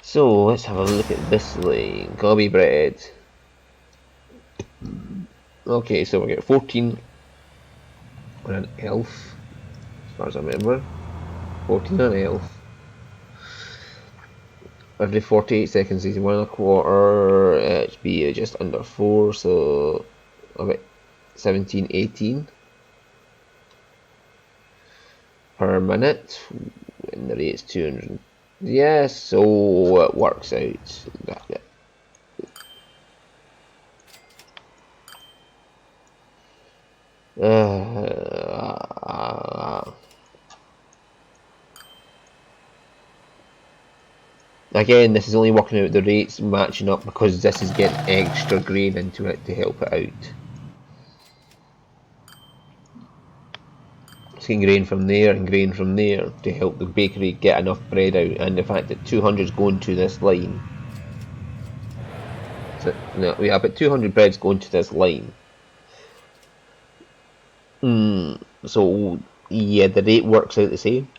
So let's have a look at this lane. Gobby bread. Okay, so we get 14 on an elf, as far as I remember. 14 on an elf. Every 48 seconds he's 1.25. HP just under 4, so about 17, 18 per minute. And the rate's 200. Yes, so it works out. Again, this is only working out the rates matching up because this is getting extra grain into it to help it out. It's getting grain from there and grain from there to help the bakery get enough bread out, and the fact that 200 is going to this line. So, no, we have about 200 breads going to this line. So, yeah, the rate works out the same.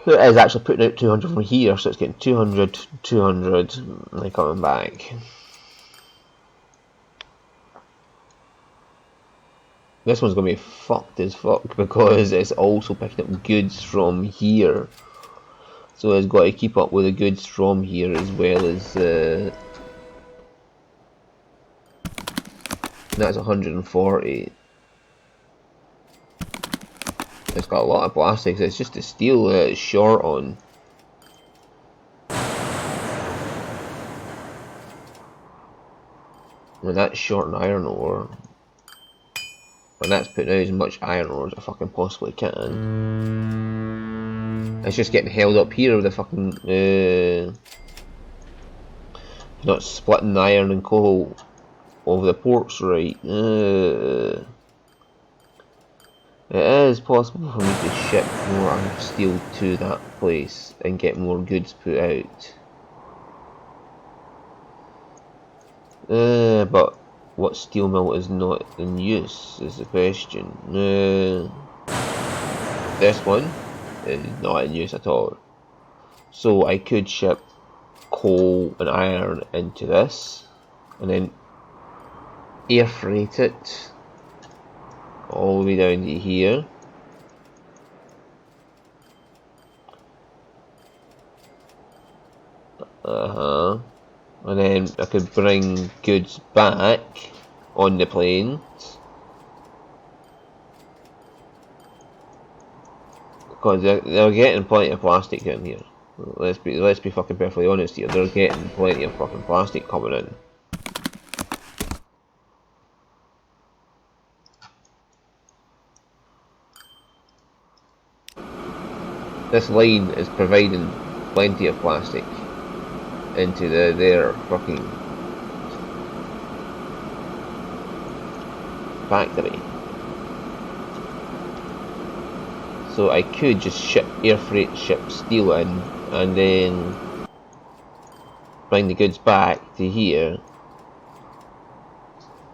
It is actually putting out 200 from here, so it's getting 200, 200, and then coming back. This one's going to be fucked as fuck because it's also picking up goods from here. So it's got to keep up with the goods from here as well as... that's 140. It's got a lot of plastics, it's just the steel that it's short on. And that's short on iron ore. And that's putting out as much iron ore as I fucking possibly can. It's just getting held up here with the fucking... not splitting the iron and coal over the ports right. It is possible for me to ship more iron steel to that place and get more goods put out. But what steel mill is not in use is the question. This one is not in use at all. So I could ship coal and iron into this and then air freight it all the way down to here. And then I could bring goods back on the planes. Because they're getting plenty of plastic in here. Let's be fucking perfectly honest here. They're getting plenty of fucking plastic coming in. This line is providing plenty of plastic into their fucking factory. So I could just air freight ship steel in and then bring the goods back to here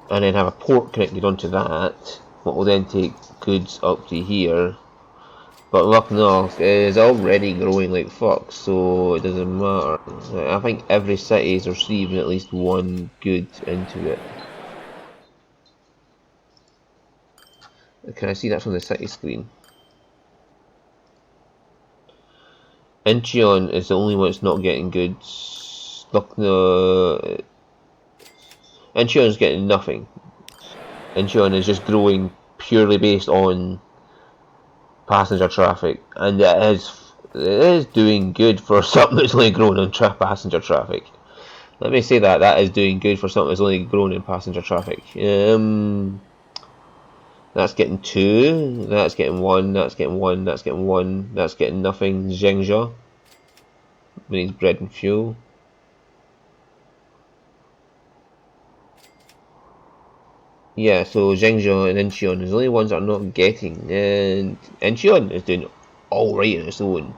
and then have a port connected onto that, what will then take goods up to here. But Loch North is already growing like fuck, so it doesn't matter. I think every city is receiving at least one good into it. Can I see that from the city screen? Incheon is the only one that's not getting goods. Incheon is getting nothing. Incheon is just growing purely based on passenger traffic, and it is doing good for something that's only grown in passenger traffic. Let me say that is doing good for something that's only grown in passenger traffic. That's getting 2, that's getting 1, that's getting 1, that's getting 1, that's getting nothing. Zhengzhou needs bread and fuel. Yeah, so Zhengzhou and Incheon is the only ones that are not getting, and Incheon is doing alright on its own.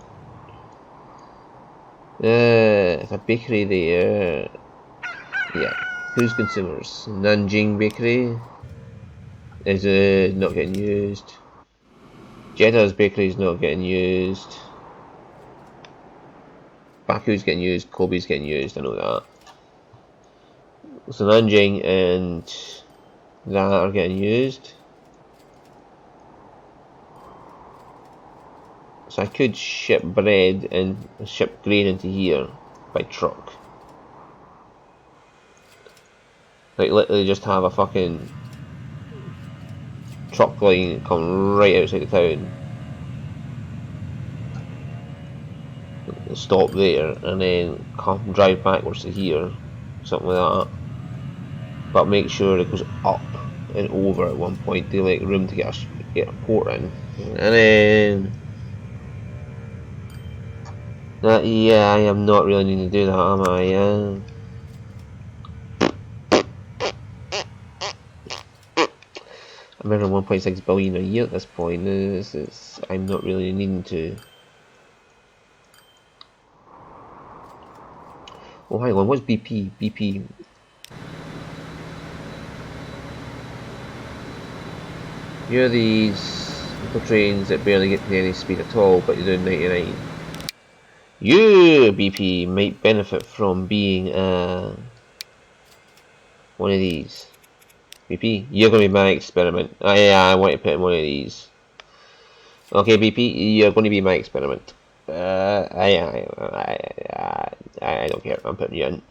It's a bakery there. Yeah, who's consumers? Nanjing Bakery is not getting used. Jeddah's bakery is not getting used. Baku's getting used. Kobe's getting used. I know that. So Nanjing and that are getting used. So I could ship bread and ship grain into here by truck. Like literally just have a fucking truck line come right outside the town. Stop there and then come drive backwards to here. Something like that. But make sure it goes up and over at one point to like room to get a port in. And then yeah, I am not really needing to do that, am I? Yeah. I'm around 1.6 billion a year at this point. I'm not really needing to. Oh, hang on, what's BP? BP. You're these little trains that barely get to any speed at all, but you're doing 99. You, BP, might benefit from being one of these. BP, you're going to be my experiment. Yeah, I want to put in one of these. Okay, BP, you're going to be my experiment. I don't care. I'm putting you in.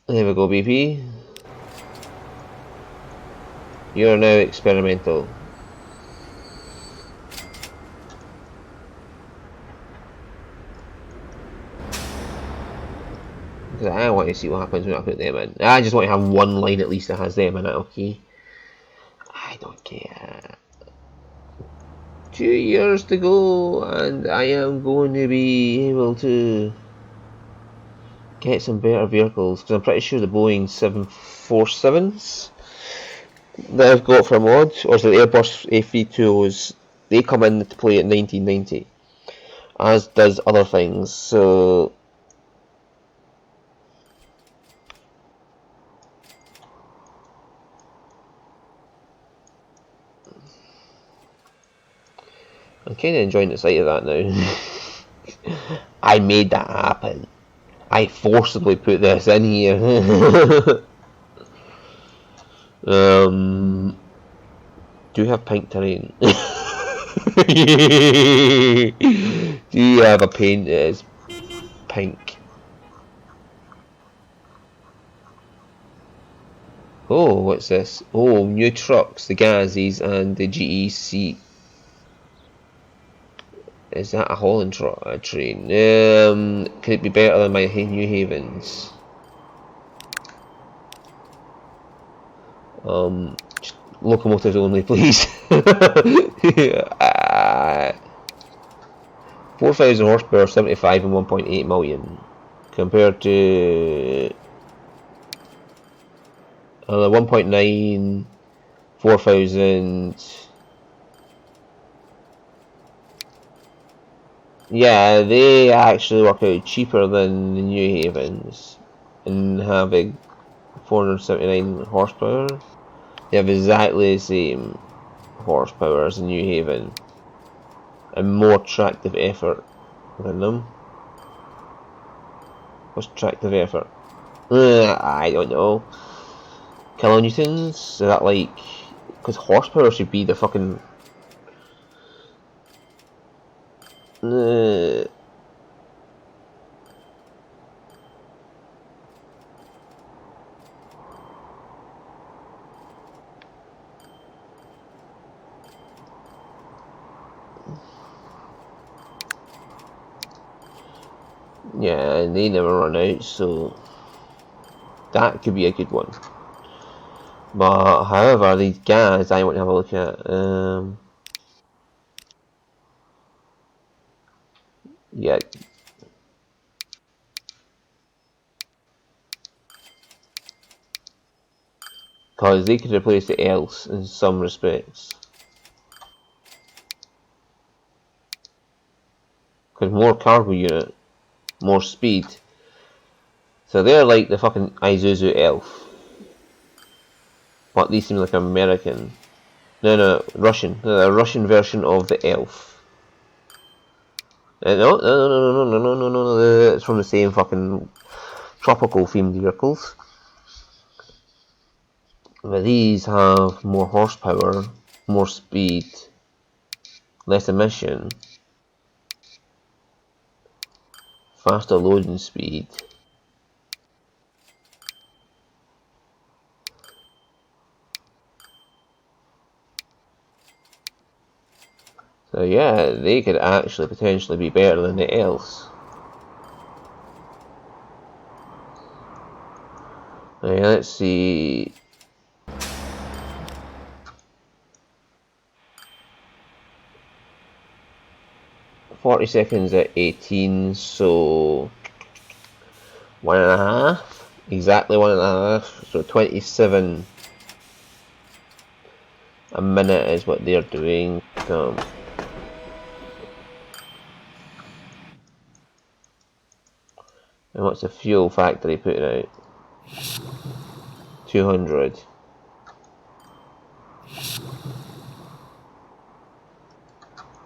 There we go, BP. You're now experimental. Because I want to see what happens when I put them in. I just want to have one line at least that has them in it, okay? I don't care. 2 years to go, and I am going to be able to get some better vehicles. Because I'm pretty sure the Boeing 747s that I've got for mod, or the Airbus A320s, they come into play at 1990. As does other things, so I'm kind of enjoying the sight of that now. I made that happen. I forcibly put this in here. Do you have pink terrain? Do you have a paint that is pink? Oh, what's this? Oh, new trucks, the Gazzies and the GEC. Is that a Holland train? Could it be better than my New Havens? Just locomotives only, please. 4,000 horsepower, 75 and 1.8 million. Compared to 1.9, 4,000. Yeah, they actually work out cheaper than the New Havens and having 479 horsepower. They have exactly the same horsepower as the New Haven and more tractive effort than them. What's tractive effort? I don't know. Kilonewtons? Is that like... Because horsepower should be the fucking... yeah, they never run out, so... That could be a good one. But, however, these guys I want to have a look at. Yeah. Because they could replace the else in some respects. Because more cargo unit, more speed, So they're like the fucking Isuzu Elf. But these seem like American. No, Russian. The Russian version of the Elf. No, it's from the same fucking tropical themed vehicles. But these have more horsepower, more speed, less emission, faster loading speed. So yeah, they could actually potentially be better than the Elves. Yeah, let's see. $40 at 18, so 1.5, exactly 1.5, so 27 a minute is what they're doing. And what's the fuel factory putting out? 200.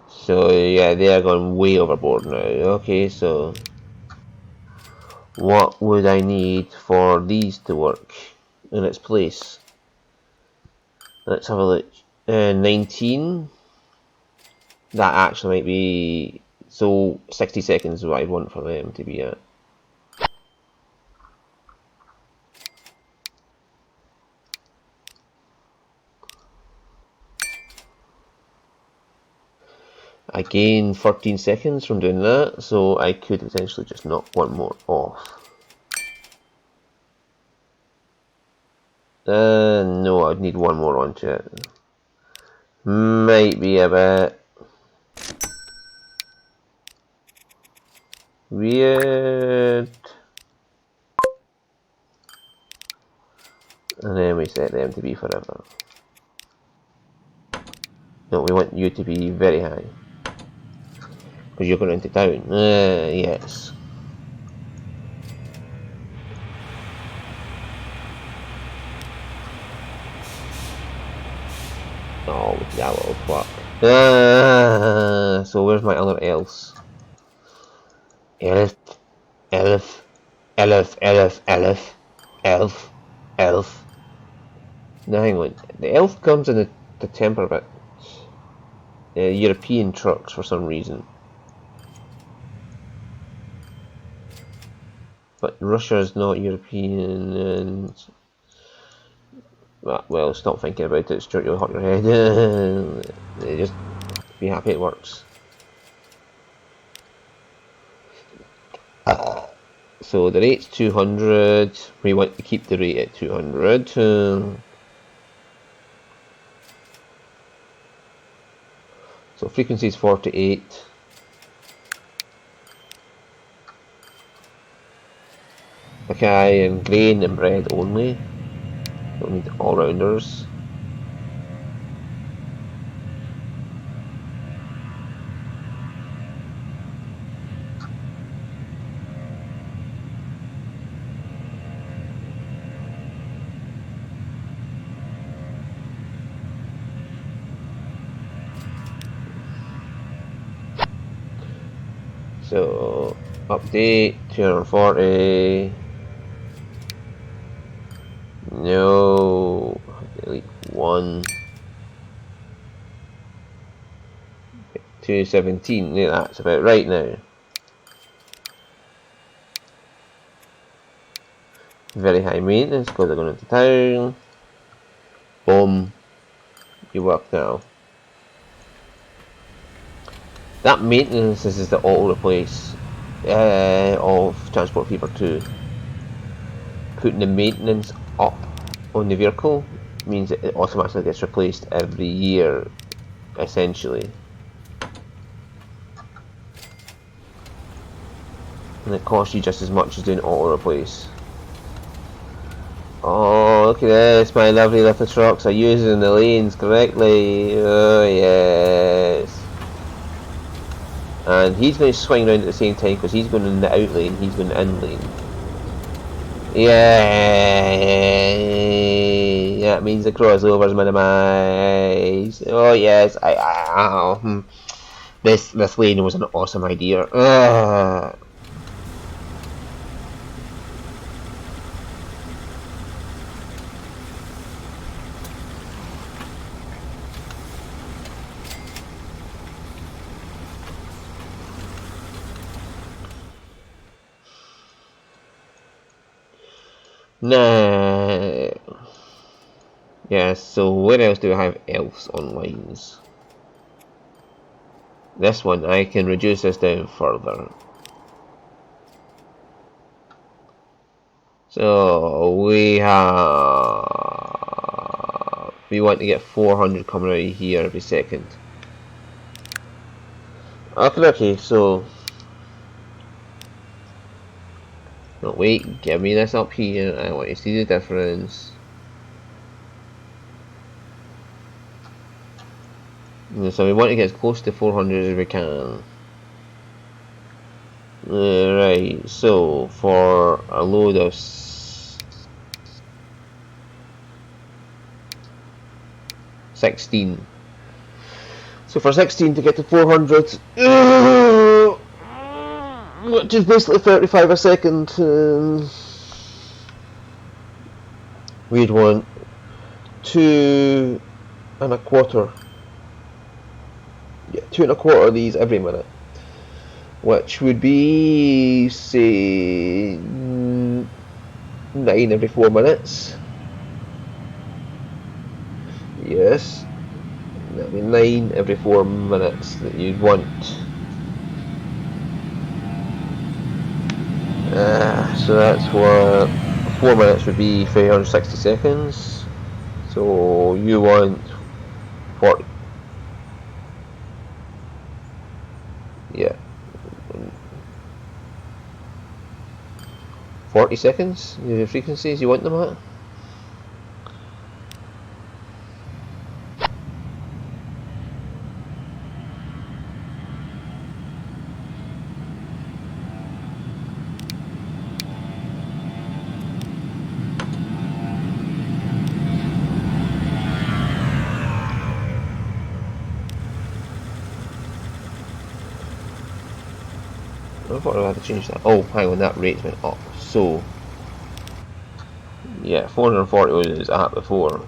So yeah, they are going way overboard now. Okay, so what would I need for these to work in its place? Let's have a look. 19. That actually might be, so 60 seconds is what I want for them to be at. I gain 13 seconds from doing that, so I could essentially just knock one more off. No, I'd need one more onto it. Might be a bit weird. And then we set them to be forever. No, we want you to be very high. Because you're going into town. Yes. Oh, that little fuck. So where's my other elves? Elf, elf, elf, elf, elf, elf, elf. Now hang on. The elf comes in the temperament. European trucks for some reason. But Russia is not European, and well, stop thinking about it, Stuart, you'll hurt your head. Just be happy it works. So the rate's 200, we want to keep the rate at 200. So frequency is 48. Okay, and grain and bread only. Don't need all-rounders. So update 240. No, delete 1. 217. Yeah, that's about right now. Very high maintenance because they're going into town. Boom. You work now. That maintenance is the auto replace of Transport Fever 2. Putting the maintenance up on the vehicle means that it automatically gets replaced every year, essentially. And it costs you just as much as doing auto replace. Oh, look at this, my lovely little trucks are using the lanes correctly. Oh, yes. And he's going to swing around at the same time because he's going in the out lane, he's going in lane. Yeah, that means the crossover's minimized. Oh yes, this lane was an awesome idea. Nah. Yeah, so where else do I have elves on lines? This one, I can reduce this down further. So we want to get 400 coming out of here every second. Okay, so no wait, give me this up here. I want to see the difference. So we want to get as close to 400 as we can. Right, so for a load of 16. So for 16 to get to 400, which is basically 35 a second, we'd want 2.25. Yeah, 2.25 of these every minute, which would be, say, 9 every 4 minutes. Yes, that'd be 9 every 4 minutes that you'd want. So that's what 4 minutes would be 360 seconds. So you want 40. Yeah. 40 seconds? The frequencies you want them at? I thought I had to change that. Oh, hang on, that rate went up. So, yeah, 440 was at before.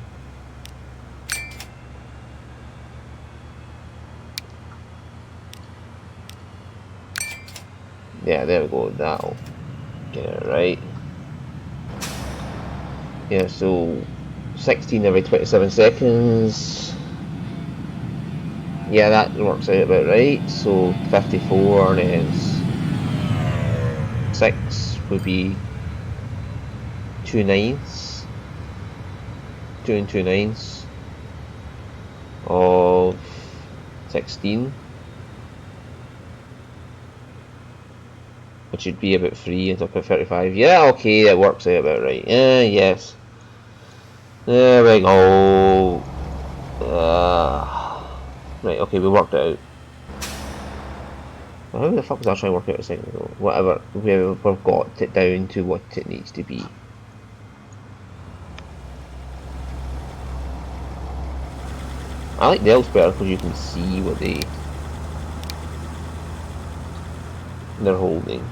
Yeah, there we go, that'll get it right. Yeah, so 16 every 27 seconds. Yeah, that works out about right. So 54 is 6 would be 2 ninths. 2 and 2 ninths of 16. Which would be about 3 and up at 35. Yeah, okay, that works out about right. Yes. There we go. Right, okay, we worked it out. How the fuck was I trying to work out a second ago? Whatever, we've got it down to what it needs to be. I like the elves better because you can see what they're holding.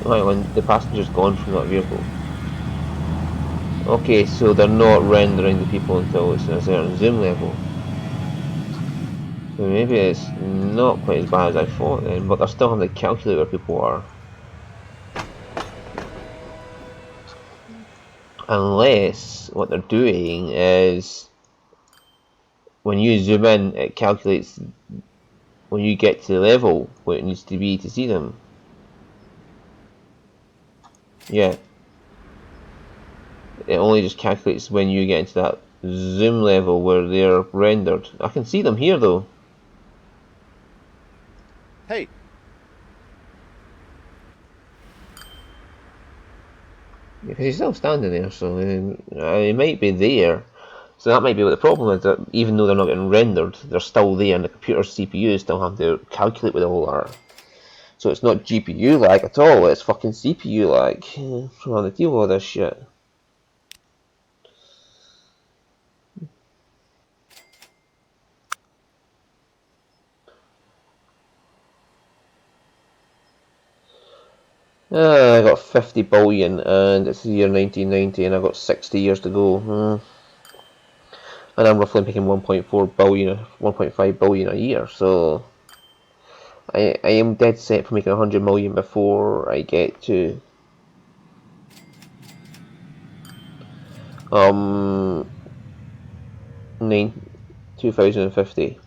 Right, when the passenger's gone from that vehicle. Okay, so they're not rendering the people until it's a certain zoom level. So maybe it's not quite as bad as I thought then, but they're still having to calculate where people are. Unless what they're doing is when you zoom in, it calculates when you get to the level where it needs to be to see them. Yeah. It only just calculates when you get into that zoom level where they're rendered. I can see them here though. Hey. Because he's still standing there, so he might be there. So that might be what the problem is, that even though they're not getting rendered, they're still there, and the computer's CPU still have to calculate what they all are. So it's not GPU lag at all, it's fucking CPU lag. I'm having to deal with all this shit. I got 50 billion, and it's the year 1990, and I've got 60 years to go. And I'm roughly making 1.4 billion, 1.5 billion a year, so I am dead set for making 100 million before I get to 2050.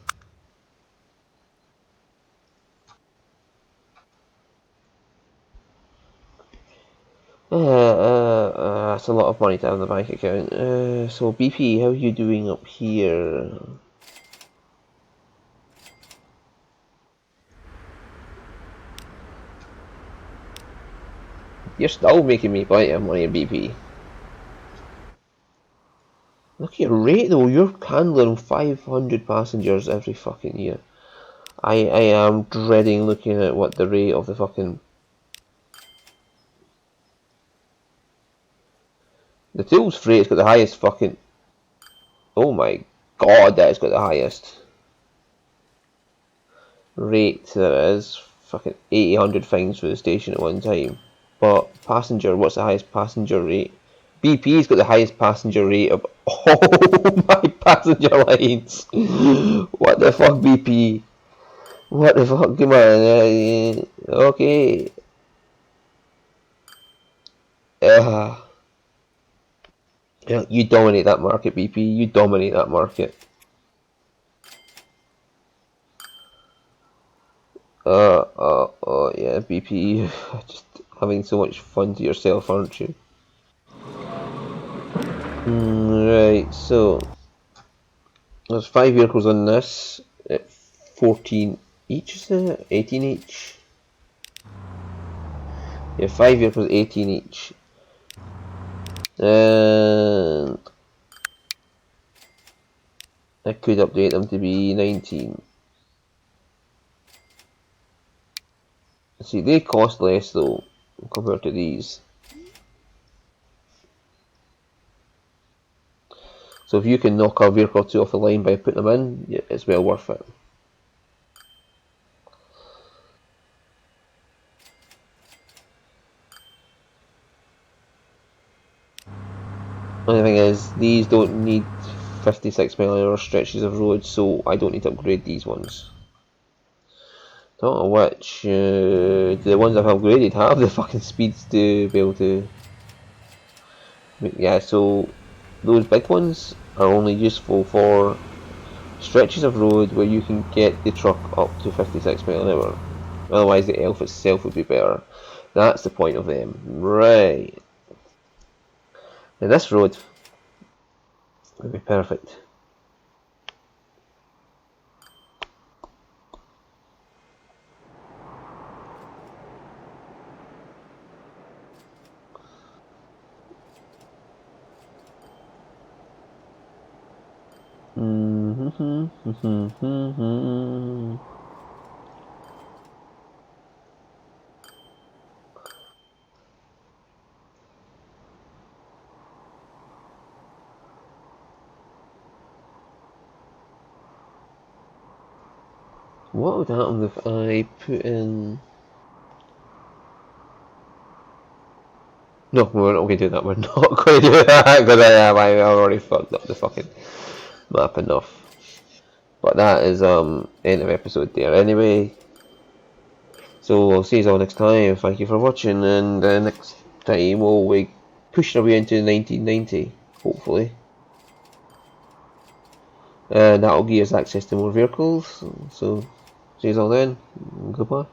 That's a lot of money to have in the bank account. So BP, how are you doing up here? You're still making me plenty of money in BP. Look at your rate though, you're handling 500 passengers every fucking year. I am dreading looking at what the rate of the fucking... The Tools freight's got the highest fucking... Oh my god, that's got the highest rate there is. Fucking 800 things for the station at one time. But passenger, what's the highest passenger rate? BP's got the highest passenger rate of all my passenger lines. What the fuck, BP? What the fuck? Come on. Okay. Yeah, you dominate that market, BP. You dominate that market. Yeah, BP. Just having so much fun to yourself, aren't you? Right, so there's 5 vehicles on this at 14 each, is it? 18 each? Yeah, 5 vehicles, 18 each. And I could update them to be 19. See, they cost less though compared to these. So if you can knock a vehicle or two off the line by putting them in, yeah, it's well worth it. Only thing is, these don't need 56 mph stretches of road, so I don't need to upgrade these ones. Don't know which. The ones I've upgraded have the fucking speeds to be able to. Yeah, so those big ones are only useful for stretches of road where you can get the truck up to 56 mph. Otherwise, the Elf itself would be better. That's the point of them. Right. Now, this road would be perfect. What would happen if I put in... No, we're not going to do that. We're not going to do that because I already fucked up the fucking map enough. But that is end of episode there anyway. So I'll see you all next time. Thank you for watching, and next time we'll be pushing our way into 1990, hopefully. And that'll give us access to more vehicles. So see you all then. Goodbye.